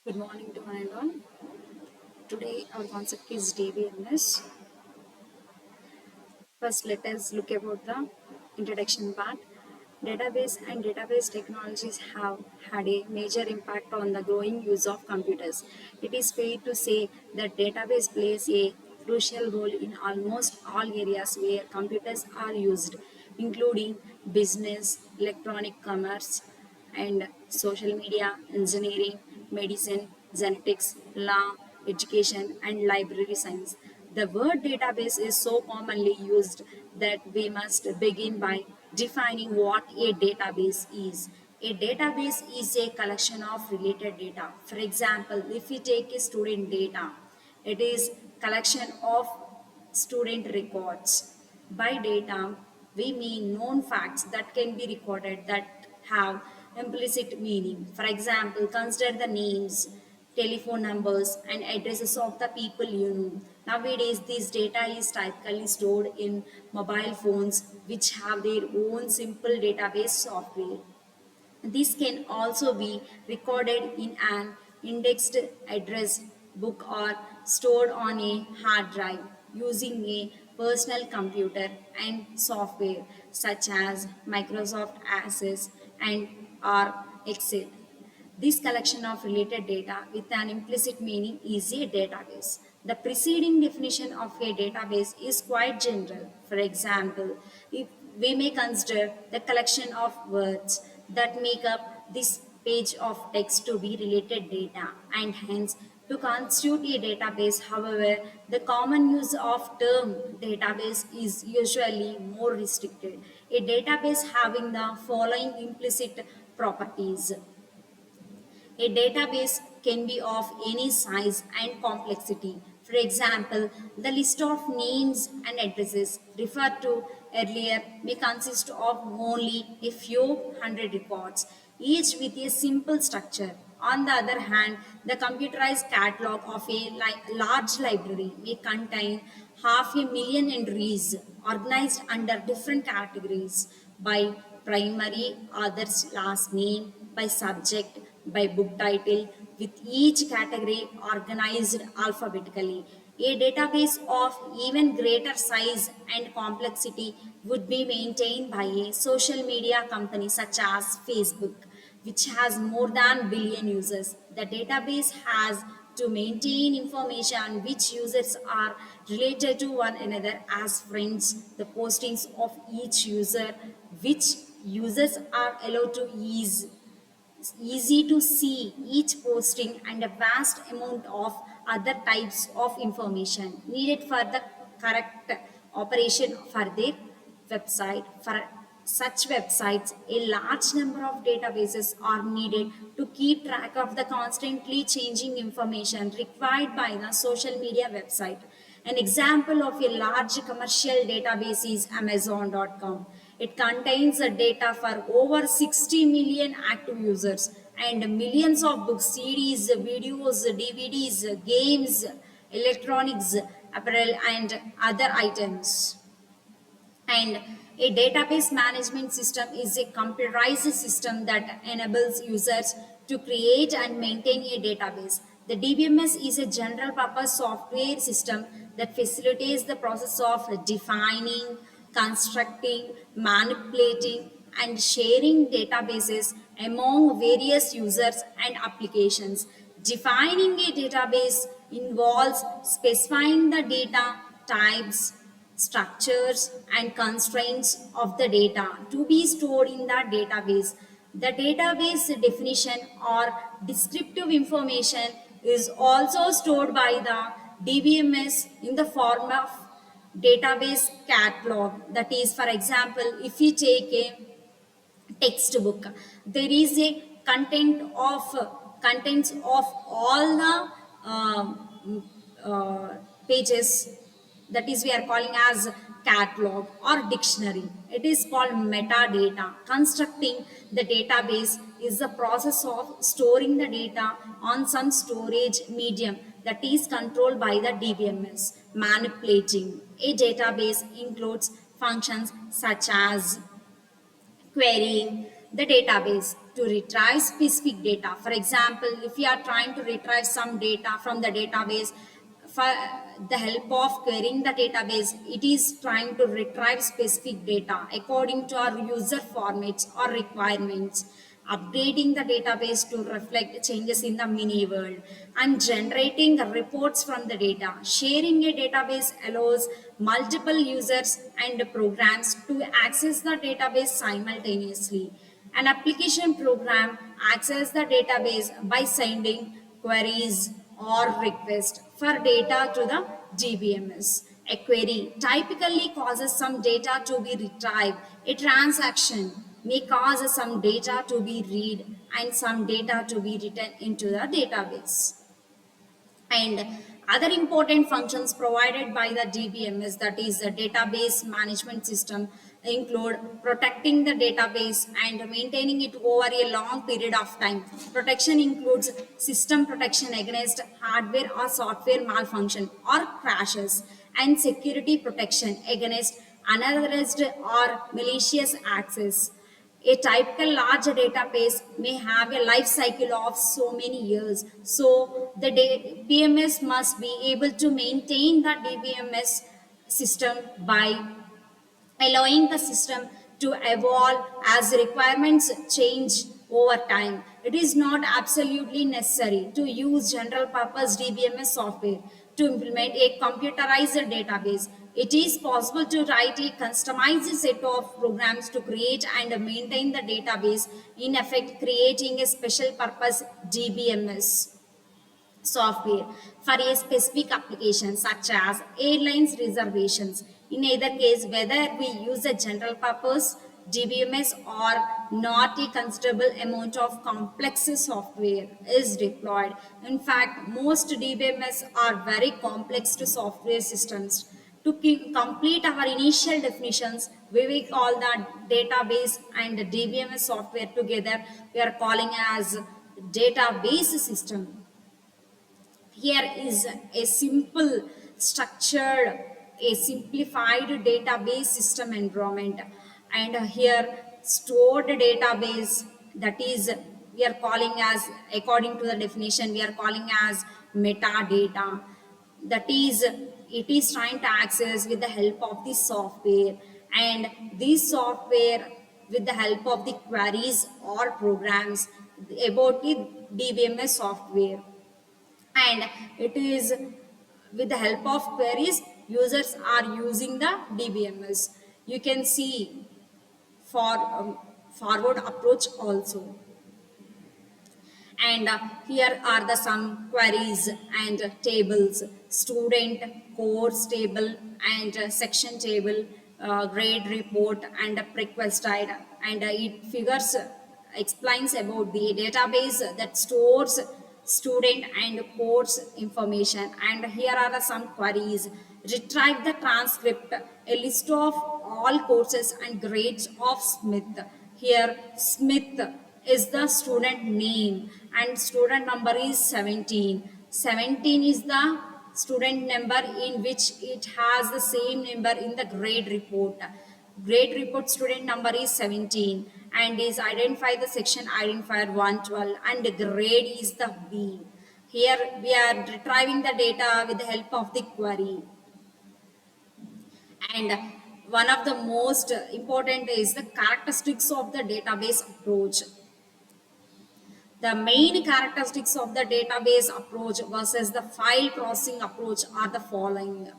Good morning to one and all. Today our concept is DBMS. First, let us look about the introduction part. Database and database technologies have had a major impact on the growing use of computers. It is fair to say that database plays a crucial role in almost all areas where computers are used, including business, electronic commerce, and social media, engineering, medicine, genetics, law, education, and library science. The word database is so commonly used that we must begin by defining what a database is. A database is a collection of related data. For example, if we take a student data, it is collection of student records. By data, we mean known facts that can be recorded that have implicit meaning. For example, consider the names, telephone numbers, and addresses of the people you know. Nowadays, this data is typically stored in mobile phones, which have their own simple database software. This can also be recorded in an indexed address book or stored on a hard drive using a personal computer and software such as Microsoft Access and or Excel. This collection of related data with an implicit meaning is a database. The preceding definition of a database is quite general. For example, if we may consider the collection of words that make up this page of text to be related data and hence to constitute a database. However, the common use of term database is usually more restricted. A database having the following implicit properties. A database can be of any size and complexity. For example, the list of names and addresses referred to earlier may consist of only a few hundred records, each with a simple structure. On the other hand, the computerized catalog of a large library may contain half a million entries organized under different categories by primary author's last name, by subject, by book title, with each category organized alphabetically. A database of even greater size and complexity would be maintained by a social media company such as Facebook, which has more than billion users. The database has to maintain information which users are related to one another as friends, the postings of each user, which users are allowed to use easy to see each posting and a vast amount of other types of information needed for the correct operation for their website. For such websites, a large number of databases are needed to keep track of the constantly changing information required by the social media website. An example of a large commercial database is Amazon.com. It contains the data for over 60 million active users and millions of books, CDs, videos, DVDs, games, electronics, apparel, and other items. And a database management system is a computerized system that enables users to create and maintain a database. The DBMS is a general purpose software system that facilitates the process of defining, constructing, manipulating, and sharing databases among various users and applications. Defining a database involves specifying the data types, structures, and constraints of the data to be stored in the database. The database definition or descriptive information is also stored by the DBMS in the form of database catalog. That is, for example, if we take a textbook, there is a contents of all the pages, that is we are calling as catalog or dictionary. It is called metadata. Constructing the database is the process of storing the data on some storage medium that is controlled by the DBMS. Manipulating a database includes functions such as querying the database, to retrieve specific data. For example, if you are trying to retrieve some data from the database, for the help of querying the database, it is trying to retrieve specific data according to our user formats or requirements, updating the database to reflect changes in the mini world, and generating reports from the data. Sharing a database allows multiple users and programs to access the database simultaneously. An application program accesses the database by sending queries or requests for data to the DBMS. A query typically causes some data to be retrieved. A transaction may cause some data to be read and some data to be written into the database. And other important functions provided by the DBMS, that is the database management system, include protecting the database and maintaining it over a long period of time. Protection includes system protection against hardware or software malfunction or crashes, and security protection against unauthorized or malicious access. A typical large database may have a life cycle of so many years. So the DBMS must be able to maintain the DBMS system by allowing the system to evolve as requirements change over time. It is not absolutely necessary to use general purpose DBMS software to implement a computerized database. It is possible to write a customized set of programs to create and maintain the database, in effect creating a special purpose DBMS software for a specific application such as airlines reservations. In either case, whether we use a general purpose DBMS or not, a considerable amount of complex software is deployed. In fact, most DBMS are very complex to software systems. To complete our initial definitions, we will call the database and the DBMS software together. We are calling as database system. Here is a simple, structured, a simplified database system environment. And here stored database, that is we are calling as, according to the definition, we are calling as metadata. That is, it is trying to access with the help of the software, and this software with the help of the queries or programs about the DBMS software. And it is with the help of queries users are using the DBMS. You can see for forward approach also. And here are the some queries and tables: student course table and section table, grade report and request ID. And it figures explains about the database that stores student and course information. And here are the some queries: retrieve the transcript, a list of all courses and grades of Smith. Here Smith is the student name and student number is 17. 17 is the student number in which it has the same number in the grade report. Grade report student number is 17 and is identify the section identifier 112, and the grade is the B. Here we are retrieving the data with the help of the query. And one of the most important is the characteristics of the database approach. The main characteristics of the database approach versus the file processing approach are the following.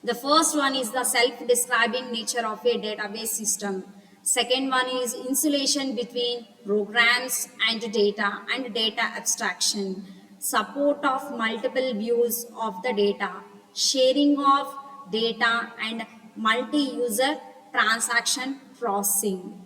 The first one is the self-describing nature of a database system. Second one is insulation between programs and data abstraction. Support of multiple views of the data. Sharing of data and multi-user transaction processing.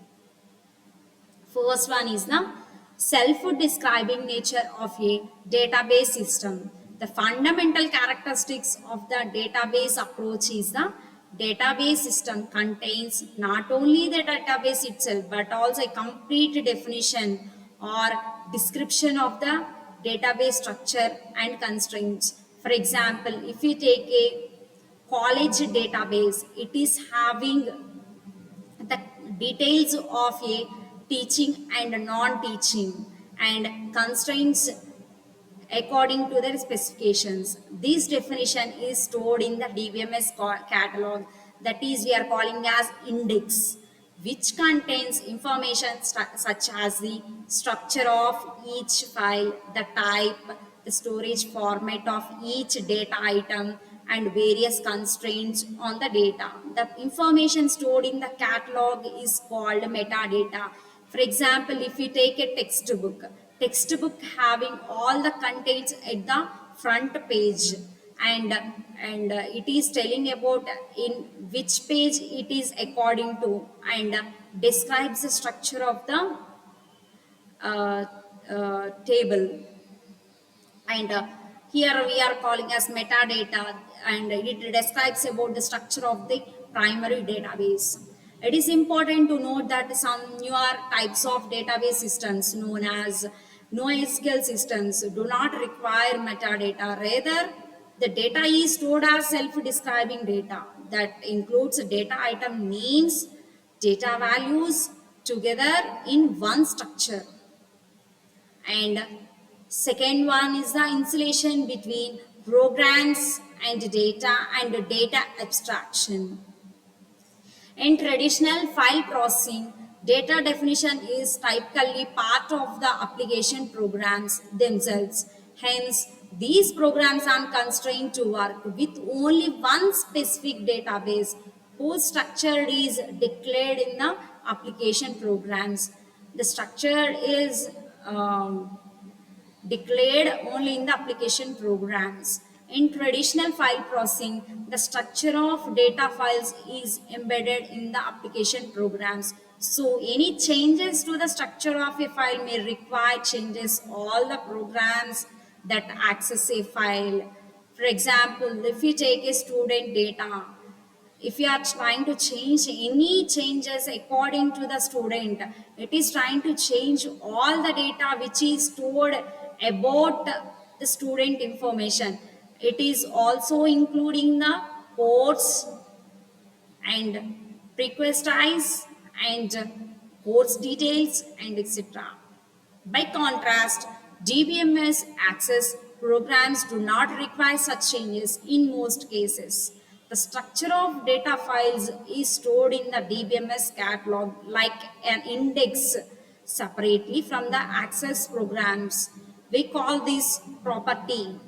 First one is the self-describing nature of a database system. The fundamental characteristics of the database approach is the database system contains not only the database itself but also a complete definition or description of the database structure and constraints. For example, if you take a college database, it is having the details of a teaching and non-teaching, and constraints according to their specifications. This definition is stored in the DBMS catalog, that is we are calling as index, which contains information such as the structure of each file, the type, the storage format of each data item, and various constraints on the data. The information stored in the catalog is called metadata. For example, if you take a textbook having all the contents at the front page, and it is telling about in which page it is according to, and describes the structure of the uh, table, and here we are calling as metadata, and it describes about the structure of the primary database. It is important to note that some newer types of database systems known as NoSQL systems do not require metadata. Rather, the data is stored as self-describing data that includes data item names, data values together in one structure. And second one is the insulation between programs and data abstraction. In traditional file processing, data definition is typically part of the application programs themselves. Hence, these programs are constrained to work with only one specific database whose structure is declared in the application programs. The structure is declared only in the application programs. In traditional file processing, the structure of data files is embedded in the application programs. So any changes to the structure of a file may require changes all the programs that access a file. For example, if you take a student data, if you are trying to change any changes according to the student, it is trying to change all the data which is stored about the student information. It is also including the course and request eyes and course details and etc. By contrast, DBMS access programs do not require such changes in most cases. The structure of data files is stored in the DBMS catalog like an index separately from the access programs. We call this property,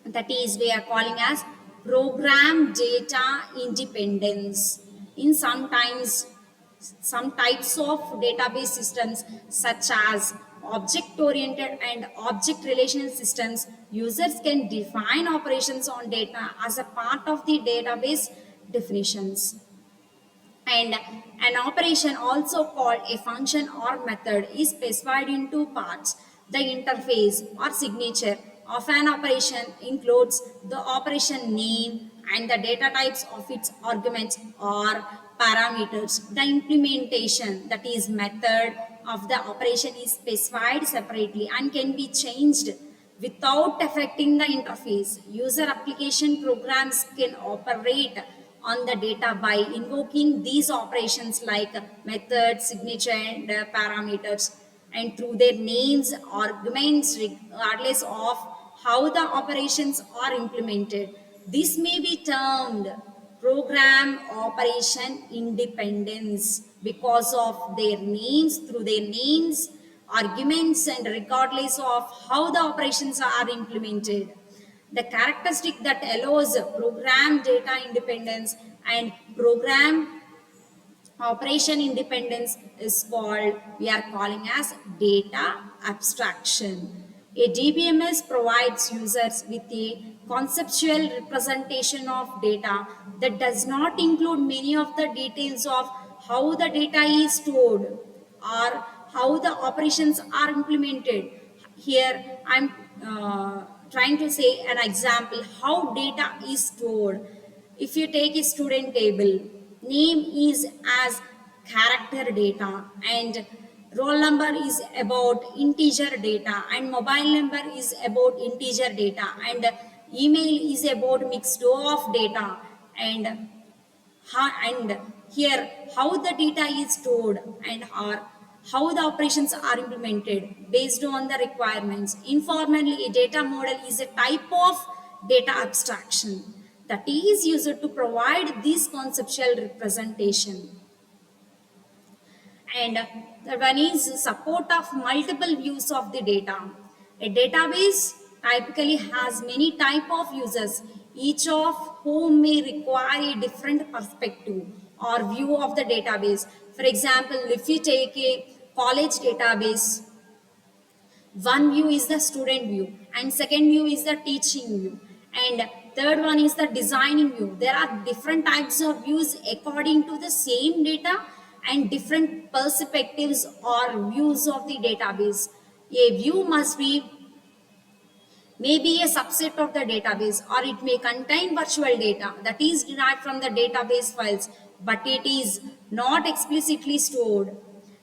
that is we are calling as program data independence. In some types of database systems such as object oriented and object relational systems, users can define operations on data as a part of the database definitions. And an operation, also called a function or method, is specified in two parts. The interface or signature of an operation includes the operation name and the data types of its arguments or parameters. The implementation, that is method of the operation, is specified separately and can be changed without affecting the interface. User application programs can operate on the data by invoking these operations like method, signature, and parameters, and through their names, arguments, regardless of how the operations are implemented. This may be termed program operation independence because of their names, through their names, arguments, and regardless of how the operations are implemented. The characteristic that allows program data independence and program operation independence is called, we are calling as data abstraction. A DBMS provides users with a conceptual representation of data that does not include many of the details of how the data is stored or how the operations are implemented. Here I'm trying to say an example how data is stored. If you take a student table, name is as character data, and roll number is about integer data, and mobile number is about integer data, and email is about mixed of data, and here how the data is stored, and or how the operations are implemented based on the requirements. Informally, a data model is a type of data abstraction that is used to provide this conceptual representation. And the one is support of multiple views of the data. A database typically has many type of users, each of whom may require a different perspective or view of the database. For example, if you take a college database, one view is the student view, and second view is the teaching view, and third one is the designing view. There are different types of views according to the same data and different perspectives or views of the database. A view must be may be a subset of the database, or it may contain virtual data that is derived from the database files, but it is not explicitly stored.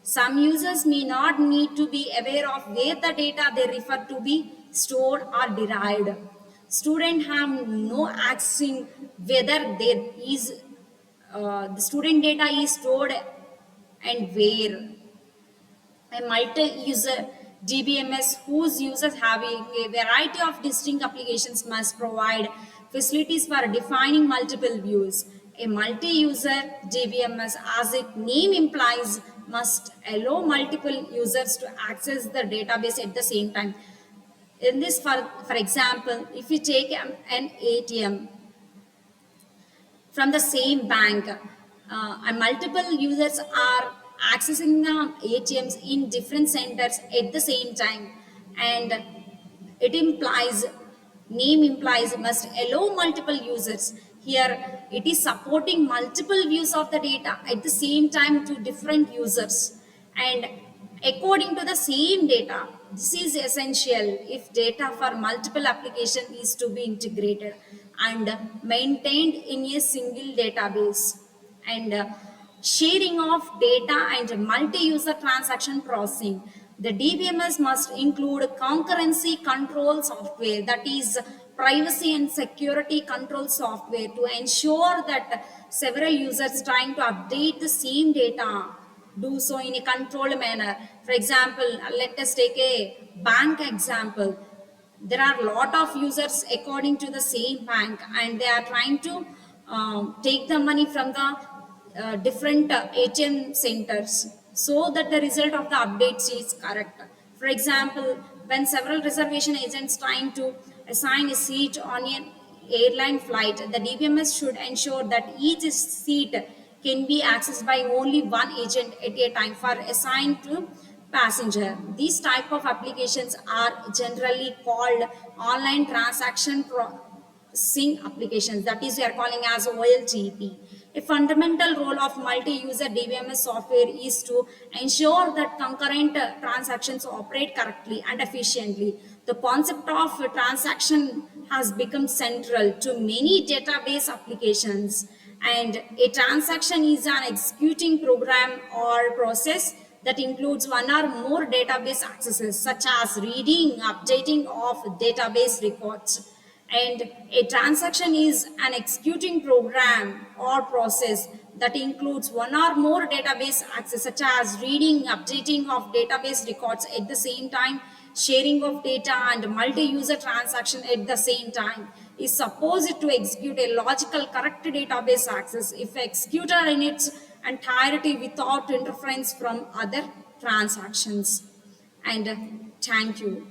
Some users may not need to be aware of where the data they refer to be stored or derived. Students have no access whether there is the student data is stored and where. A multi-user DBMS whose users having a variety of distinct applications must provide facilities for defining multiple views. A multi-user DBMS, as its name implies, must allow multiple users to access the database at the same time. In this, for example, if you take an ATM from the same bank, and multiple users are accessing the ATMs in different centers at the same time, and it implies name implies must allow multiple users. Here it is supporting multiple views of the data at the same time to different users and according to the same data. This is essential if data for multiple application is to be integrated and maintained in a single database. And sharing of data and multi-user transaction processing. The DBMS must include concurrency control software, that is privacy and security control software, to ensure that several users trying to update the same data do so in a controlled manner. For example, let us take a bank example. There are a lot of users according to the same bank, and they are trying to take the money from the different ATM centers so that the result of the updates is correct. For example, when several reservation agents trying to assign a seat on an airline flight, the DBMS should ensure that each seat can be accessed by only one agent at a time for assigned to passenger. These type of applications are generally called online transaction processing applications, that is we are calling as OLTP. A fundamental role of multi-user DBMS software is to ensure that concurrent transactions operate correctly and efficiently. The concept of transaction has become central to many database applications, and a transaction is an executing program or process that includes one or more database accesses, such as reading, updating of database records. And a transaction is an executing program or process that includes one or more database access, such as reading, updating of database records at the same time, sharing of data, and multi-user transaction at the same time, is supposed to execute a logical correct database access if executed in its entirety without interference from other transactions. And thank you.